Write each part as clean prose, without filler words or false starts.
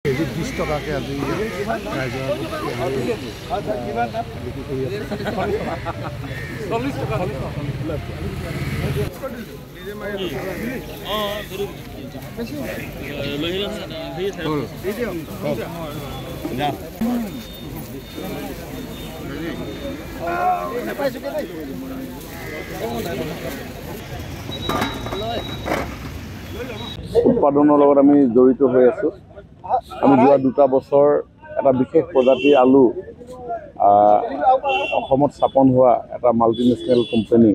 KG 20 টকাকৈ আজি ৰাইজৰ বিক্ৰী কৰি আছে 40 টকা উৎপাদনৰ লগত আমি জড়িত হৈ আছো। আমি যোৱা 2টা বছৰ এটা বিশেষ প্ৰজাতিৰ আলু অসমত স্থাপন হোৱা এটা মাল্টিনেশ্যনেল কোম্পানী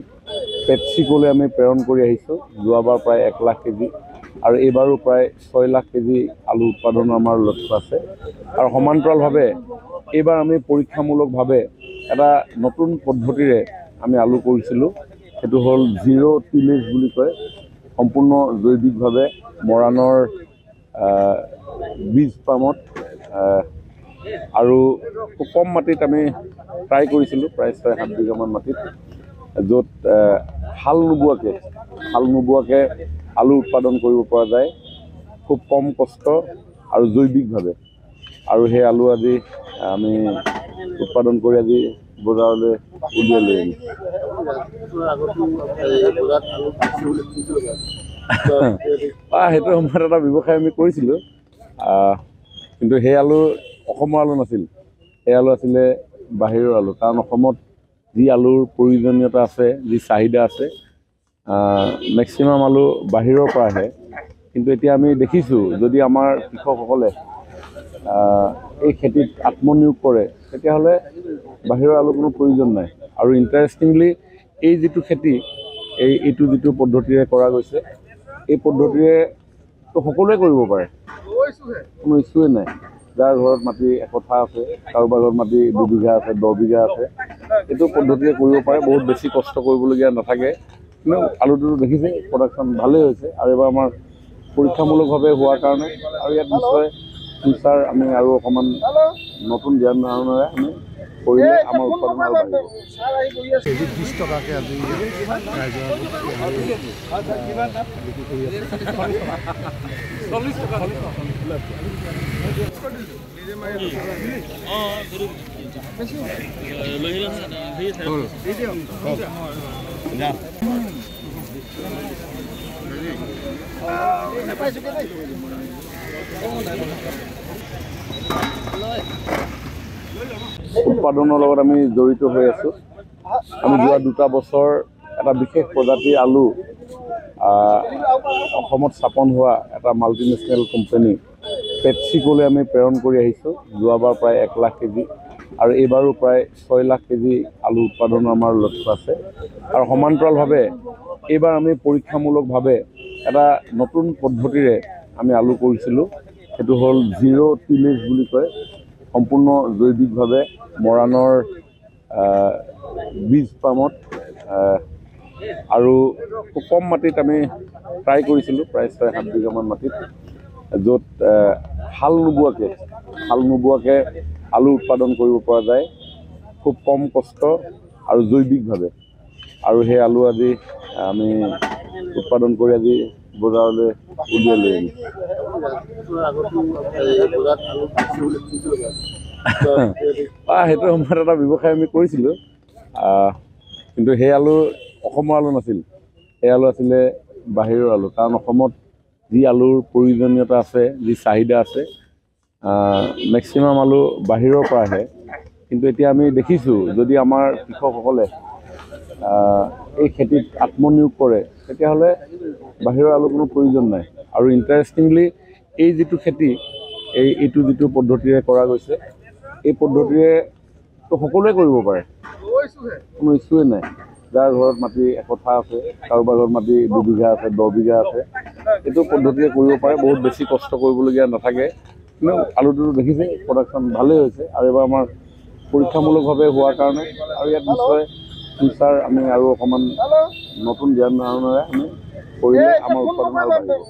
পেপচিকোলৈ আমি প্ৰেৰণ কৰি আহিছোঁ। যোৱাবাৰ প্ৰায় 1 লাখ কেজি আৰু এইবাৰো প্ৰায় 6 লাখ কেজি আলু উৎপাদনৰ আমাৰ লক্ষ্য আছে। আৰু সমান্তৰালভাৱে এইবাৰ আমি পৰীক্ষামূলকভাৱে এটা নতুন পদ্ধতিৰে আমি আলু কৰিছিলোঁ। সেইটো হ'ল জিৰ' টিলেজ বুলি কয়। সম্পূৰ্ণ জৈৱিকভাৱে মৰাণৰ বীজ পামত আৰু খুব কম মাটিত আমি ট্ৰাই কৰিছিলোঁ, প্ৰায় 6-7 বিঘামান মাটিত, য'ত হাল নোবোৱাকৈ আলু উৎপাদন কৰিব পৰা যায় খুব কম কষ্ট আৰু জৈৱিকভাৱে। আৰু সেই আলু আজি আমি উৎপাদন কৰি আজি বজাৰলৈ উলিয়াই লৈ আহিছোঁ। সেইটো সময়ত এটা ব্যৱসায় আমি কৰিছিলোঁ, কিন্তু সেই আলু অসমৰ আলু নাছিল, সেই আলু আছিলে বাহিৰৰ আলু। কাৰণ অসমত যি আলুৰ প্ৰয়োজনীয়তা আছে, যি চাহিদা আছে, মেক্সিমাম আলু বাহিৰৰ পৰা আহে। কিন্তু এতিয়া আমি দেখিছোঁ যদি আমাৰ কৃষকসকলে এই খেতিত আত্মনিয়োগ কৰে তেতিয়াহ'লে বাহিৰৰ আলু কোনো প্ৰয়োজন নাই। আৰু ইণ্টাৰেষ্টিংলি এই যিটো খেতি এইটো যিটো পদ্ধতিৰে কৰা গৈছে, এই পদ্ধতিৰে সকলোৱে কৰিব পাৰে, কোনো ইছ্যুৱে নাই। যাৰ ঘৰত মাটি 1 কঠা আছে, কাৰোবাৰ ঘৰত মাটি 2 বিঘা আছে, 10 বিঘা আছে, এইটো পদ্ধতিৰে কৰিব পাৰে, বহুত বেছি কষ্ট কৰিবলগীয়া নাথাকে। কিন্তু আলুটোতো দেখিছে প্ৰডাকশ্যন ভালেই হৈছে। আৰু এবাৰ আমাৰ পৰীক্ষামূলকভাৱে হোৱাৰ কাৰণে আৰু ইয়াত নিশ্চয় ফিউচাৰ আমি আৰু অকণমান নতুন জ্ঞান ধাৰণেৰে আমি কৰিলে আমাৰ উৎপাদন আৰু বাঢ়িব। কেজি 20 টকাকৈ আজি ৰাইজৰ বিক্ৰী কৰি আছে 40 টকা উৎপাদনৰ লগত আমি জড়িত হৈ আছো। আমি যোৱা 2টা বছৰ এটা বিশেষ প্ৰজাতিৰ আলু অসমত স্থাপন হোৱা এটা মাল্টিনেশ্যনেল কোম্পানী পেপচিকোলৈ আমি প্ৰেৰণ কৰি আহিছোঁ। যোৱাবাৰ প্ৰায় 1 লাখ কেজি আৰু এইবাৰো প্ৰায় 6 লাখ কেজি আলু উৎপাদনৰ আমাৰ লক্ষ্য আছে। আৰু সমান্তৰালভাৱে এইবাৰ আমি পৰীক্ষামূলকভাৱে এটা নতুন পদ্ধতিৰে আমি আলু কৰিছিলোঁ। সেইটো হ'ল জিৰ' টিলেজ বুলি কয়। সম্পূৰ্ণ জৈৱিকভাৱে মৰাণৰ বীজ পামত আৰু খুব কম মাটিত আমি ট্ৰাই কৰিছিলোঁ, প্ৰায় 6-7 বিঘামান মাটিত, য'ত হাল নোবোৱাকৈ আলু উৎপাদন কৰিব পৰা যায় খুব কম কষ্ট আৰু জৈৱিকভাৱে। আৰু সেই আলু আজি আমি উৎপাদন কৰি আজি বজাৰলৈ উলিয়াই লৈ আহিছোঁ। সেইটো সময়ত এটা ব্যৱসায় আমি কৰিছিলোঁ, কিন্তু সেই আলু অসমৰ আলু নাছিল, সেই আলু আছিলে বাহিৰৰ আলু। কাৰণ অসমত যি আলুৰ প্ৰয়োজনীয়তা আছে, যি চাহিদা আছে, মেক্সিমাম আলু বাহিৰৰ পৰা আহে। কিন্তু এতিয়া আমি দেখিছোঁ যদি আমাৰ কৃষকসকলে এই খেতিত আত্মনিয়োগ কৰে তেতিয়াহ'লে বাহিৰৰ আলু কোনো প্ৰয়োজন নাই। আৰু ইণ্টাৰেষ্টিংলি এই যিটো খেতি এইটো যিটো পদ্ধতিৰে কৰা গৈছে, এই পদ্ধতিৰে সকলোৱে কৰিব পাৰে, কোনো ইছ্যুৱে নাই। যাৰ ঘৰত মাটি 1 কঠা আছে, কাৰোবাৰ ঘৰত মাটি 2 বিঘা আছে, 10 বিঘা আছে, এইটো পদ্ধতিৰে কৰিব পাৰে, বহুত বেছি কষ্ট কৰিবলগীয়া নাথাকে। কিন্তু আলুটোতো দেখিছে প্ৰডাকশ্যন ভালেই হৈছে। আৰু এবাৰ আমাৰ পৰীক্ষামূলকভাৱে হোৱাৰ কাৰণে আৰু ইয়াত নিশ্চয় ফিউচাৰ আমি আৰু অকণমান নতুন জ্ঞান ধাৰণেৰে আমি কৰিলে আমাৰ উৎপাদন আৰু বাঢ়িব।